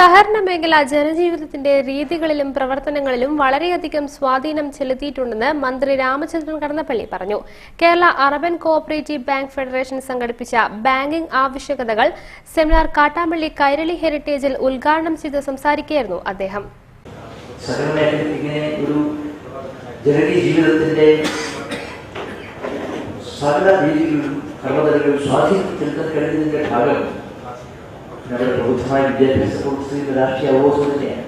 സഹകരണ മേഖല ജനജീവിതത്തിന്റെ രീതികളിലും പ്രവർത്തനങ്ങളിലും വളരെയധികം സ്വാധീനം ചെലുത്തിയിട്ടുണ്ടെന്ന് മന്ത്രി രാമചന്ദ്രൻ കടന്നപ്പള്ളി പറഞ്ഞു. Kerala urban cooperative bank federation സംഘടിപ്പിച്ച ബാങ്കിംഗ് ആവശ്യകതകൾ സെമിനാർ കാട്ടാമ്പള്ളി കൈരളി ഹെറിറ്റേജിൽ ഉദ്ഘാടനം ചെയ്ത് സംസാരിക്കുകയായിരുന്നു അദ്ദേഹം. പ്രബുദ്ധമായ വിദ്യാഭ്യാസ പ്രവർത്തനത്തിൽ രാഷ്ട്രീയ അവബോധം തന്നെയാണ്.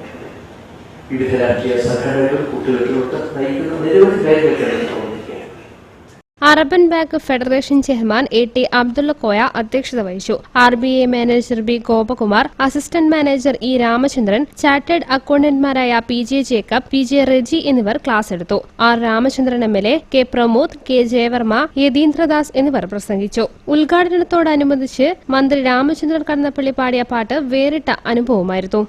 വിവിധ രാഷ്ട്രീയ സംഘടനകളും കുട്ടികൾക്കൊക്കെ നയിക്കുന്ന നിരവധി കാര്യങ്ങളൊക്കെയാണ് പ്രവർത്തിക്കുക. Urban bank federation chairman A T. Abdullakoya അധ്യക്ഷത വഹിച്ചു. RBI manager B. Gopakumar, assistant manager E. Ramachandran, chartered അക്കൌണ്ടന്റ്മാരായ PJ ജേക്കബ്, PJ റെജി എന്നിവർ ക്ലാസ് എടുത്തു. R. Ramachandran MLA, K. Pramod, K. Jayavarma, Yatheendradas എന്നിവർ പ്രസംഗിച്ചു. ഉദ്ഘാടനത്തോടനുബന്ധിച്ച് മന്ത്രി രാമചന്ദ്രൻ കടന്നപ്പള്ളി പാടിയ പാട്ട് വേറിട്ട അനുഭവമായിരുന്നു.